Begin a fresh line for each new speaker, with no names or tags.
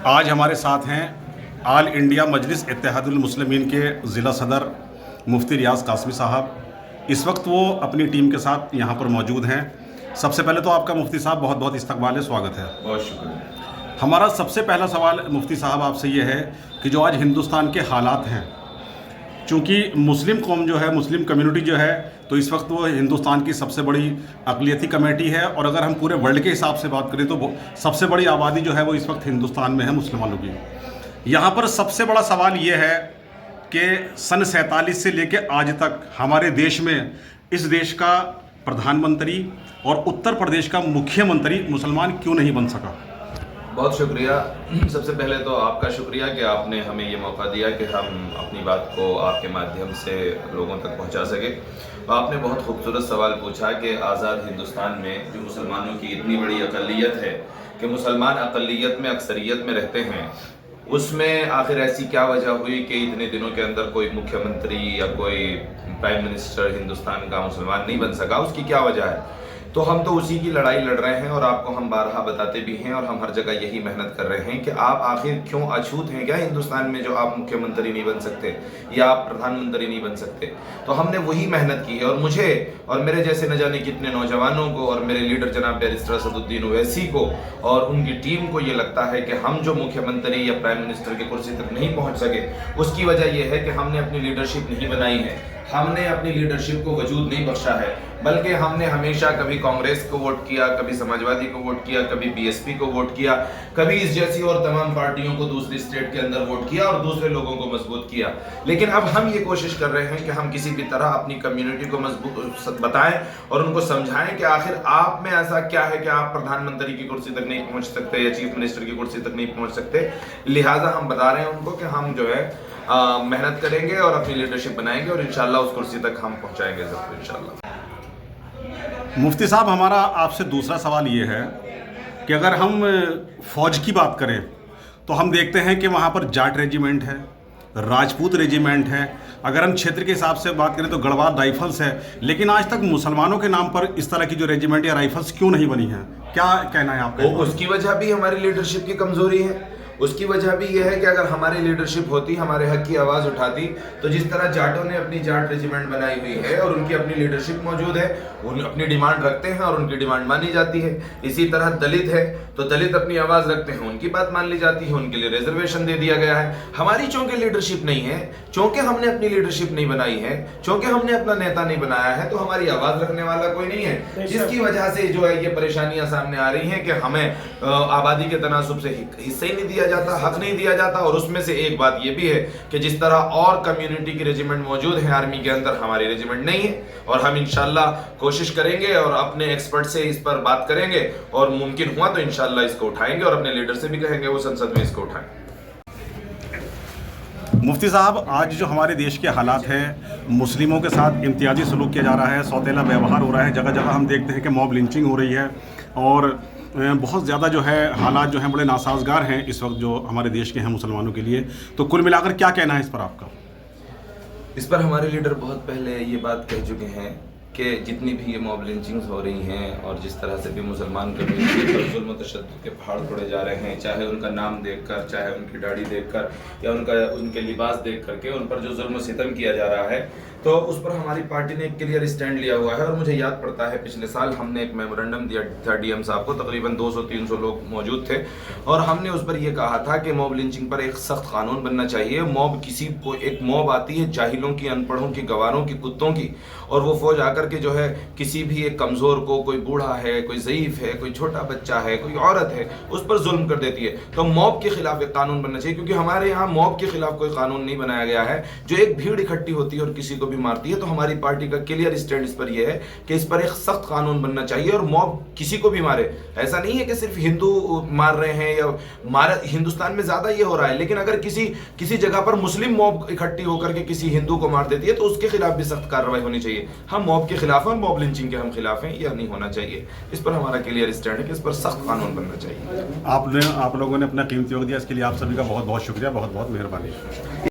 आज हमारे साथ हैं आल इंडिया मजलिस इत्तेहादुल मुस्लिमीन के ज़िला सदर मुफ्ती रियाज कासमी साहब। इस वक्त वो अपनी टीम के साथ यहाँ पर मौजूद हैं। सबसे पहले तो आपका मुफ्ती साहब बहुत बहुत इस्तकबाल है, स्वागत है।
बहुत शुक्रिया।
हमारा सबसे पहला सवाल मुफ्ती साहब आपसे ये है कि जो आज हिंदुस्तान के हालात हैं, चूँकि मुस्लिम कौम जो है, मुस्लिम कम्युनिटी जो है, तो इस वक्त वो हिंदुस्तान की सबसे बड़ी अक़लियती कमेटी है, और अगर हम पूरे वर्ल्ड के हिसाब से बात करें तो सबसे बड़ी आबादी जो है वो इस वक्त हिंदुस्तान में है मुसलमानों की। यहाँ पर सबसे बड़ा सवाल ये है कि सन 47 से लेकर आज तक हमारे देश में इस देश का प्रधानमंत्री और उत्तर प्रदेश का मुख्यमंत्री मुसलमान क्यों नहीं बन सका?
बहुत शुक्रिया। सबसे पहले तो आपका शुक्रिया कि आपने हमें ये मौका दिया कि हम अपनी बात को आपके माध्यम से लोगों तक पहुंचा सके। आपने बहुत खूबसूरत सवाल पूछा कि आज़ाद हिंदुस्तान में जो मुसलमानों की इतनी बड़ी अक़लियत है कि मुसलमान अक़लियत में अक्सरियत में रहते हैं, उसमें आखिर ऐसी क्या वजह हुई कि इतने दिनों के अंदर कोई मुख्यमंत्री या कोई प्राइम मिनिस्टर हिंदुस्तान का मुसलमान नहीं बन सका? उसकी क्या वजह है? तो हम तो उसी की लड़ाई लड़ रहे हैं और आपको हम बारहा बताते भी हैं और हम हर जगह यही मेहनत कर रहे हैं कि आप आखिर क्यों अछूत हैं क्या हिंदुस्तान में, जो आप मुख्यमंत्री नहीं बन सकते या आप प्रधानमंत्री नहीं बन सकते? तो हमने वही मेहनत की है और मुझे और मेरे जैसे न जाने कितने नौजवानों को और मेरे लीडर जनाब बैरिस्टर असदुद्दीन ओवैसी को और उनकी टीम को ये लगता है कि हम जो मुख्यमंत्री या प्राइम मिनिस्टर की कुर्सी तक नहीं पहुँच सके, उसकी वजह यह है कि हमने अपनी लीडरशिप नहीं बनाई है, हमने अपनी लीडरशिप को वजूद नहीं बख्शा है, बल्कि हमने हमेशा कभी कांग्रेस को वोट किया, कभी समाजवादी को वोट किया, कभी बीएसपी को वोट किया, कभी इस जैसी और तमाम पार्टियों को दूसरी स्टेट के अंदर वोट किया और दूसरे लोगों को मजबूत किया। लेकिन अब हम ये कोशिश कर रहे हैं कि हम किसी भी तरह अपनी कम्युनिटी को मजबूत बताएं और उनको समझाएं कि आखिर आप में ऐसा क्या है कि आप प्रधानमंत्री की कुर्सी तक नहीं पहुंच सकते या चीफ मिनिस्टर की कुर्सी तक नहीं पहुंच सकते। लिहाजा हम बता रहे हैं उनको कि हम जो है मेहनत करेंगे और अपनी लीडरशिप बनाएंगे और इंशाल्लाह उस कुर्सी तक हम पहुंचाएंगे जरूर इंशाल्लाह।
मुफ्ती साहब, हमारा आपसे दूसरा सवाल ये है कि अगर हम फ़ौज की बात करें तो हम देखते हैं कि वहाँ पर जाट रेजिमेंट है, राजपूत रेजिमेंट है, अगर हम क्षेत्र के हिसाब से बात करें तो गढ़वाल राइफल्स है, लेकिन आज तक मुसलमानों के नाम पर इस तरह की जो रेजिमेंट या राइफल्स क्यों नहीं बनी हैं? क्या कहना है आपका?
उसकी वजह भी हमारी लीडरशिप की कमजोरी है। उसकी वजह भी यह है कि अगर हमारी लीडरशिप होती, हमारे हक की आवाज़ उठाती, तो जिस तरह जाटों ने अपनी जाट रेजिमेंट बनाई हुई है और उनकी अपनी लीडरशिप मौजूद है, उन अपनी डिमांड रखते हैं और उनकी डिमांड मानी जाती है। इसी तरह दलित है तो दलित अपनी आवाज़ रखते हैं, उनकी बात मान ली जाती है, उनके लिए रिजर्वेशन दे दिया गया है। हमारी चूंकि लीडरशिप नहीं है, चूंकि हमने अपनी लीडरशिप नहीं बनाई है, चूंकि हमने अपना नेता नहीं बनाया है, तो हमारी आवाज़ रखने वाला कोई नहीं है, जिसकी वजह से जो है ये परेशानियां सामने आ रही हैं कि हमें आबादी के तनासुब से हिस्सा ही नहीं दिया जाता, हक नहीं दिया जाता। और उसमें से एक बात यह भी है कि जिस तरह और कम्युनिटी की रेजिमेंट मौजूद है आर्मी के अंदर, हमारी रेजिमेंट नहीं है। और हम इंशाल्लाह कोशिश करेंगे और अपने एक्सपर्ट से इस पर बात करेंगे और मुमकिन हुआ तो इंशाल्लाह इसको उठाएंगे और अपने लीडर से भी कहेंगे वो संसद में इसको उठाएं।
मुफ्ती साहब, आज जो हमारे देश के हालात हैं, मुस्लिमों के साथ इम्तियाजी सलूक किया जा रहा है, सौतेला व्यवहार हो रहा है, जगह जगह हम देखते हैं कि मॉब लिंचिंग हो रही है और बहुत ज़्यादा जो है हालात जो हैं बड़े नासाजगार हैं इस वक्त जो हमारे देश के हैं मुसलमानों के लिए। तो कुल मिलाकर क्या कहना है इस पर आपका?
इस पर हमारे लीडर बहुत पहले ये बात कह चुके हैं कि जितनी भी ये मॉब लिंचिंग्स हो रही हैं और जिस तरह से भी मुसलमान कम्युनिटी पर जुल्म तशद्दुद के पहाड़ तोड़े जा रहे हैं, चाहे उनका नाम देखकर, चाहे उनकी दाढ़ी देखकर या उनके लिबास देख करके उन पर जो जुल्म सितम किया जा रहा है, तो उस पर हमारी पार्टी ने एक क्लियर स्टैंड लिया हुआ है। और मुझे याद पड़ता है पिछले साल हमने एक मेमोरेंडम दिया था डीएम साहब को, तकरीबन 200-300 लोग मौजूद थे और हमने उस पर यह कहा था कि मॉब लिंचिंग पर एक सख्त कानून बनना चाहिए। मॉब किसी को एक मॉब आती है जाहिलों की, अनपढ़ों की, गवारों की, कुत्तों की, और वो फौज आकर के जो है किसी भी एक कमज़ोर को, कोई बूढ़ा है, कोई ज़ईफ़ है, कोई छोटा बच्चा है, कोई औरत है, उस पर जुल्म कर देती है। तो मॉब के खिलाफ एक कानून बनना चाहिए, क्योंकि हमारे यहाँ मॉब के खिलाफ कोई कानून नहीं बनाया गया है। जो एक भीड़ इकट्ठी होती है और किसी को भी मारती है, तो हमारी पार्टी का क्लियर स्टैंड इस पर यह है कि इस पर एक सख्त कानून बनना चाहिए। और मॉब किसी को भी मारे, ऐसा नहीं है कि सिर्फ हिंदू मार रहे हैं या मारे, हिंदुस्तान में ज़्यादा ये हो रहा है, लेकिन अगर किसी जगह पर मुस्लिम मॉब इकट्ठी होकर के किसी हिंदू को मार देती है तो उसके खिलाफ भी सख्त कार्रवाई होनी चाहिए। हम मॉब के खिलाफ हैं, मॉब लिंचिंग के हम खिलाफ हैं, यह नहीं होना चाहिए। इस पर हमारा क्लियर स्टैंड है कि इस पर सख्त कानून बनना चाहिए।
आप लोगों ने अपना कीमती वक्त दिया, इसके लिए आप सभी का बहुत बहुत शुक्रिया, बहुत बहुत मेहरबानी।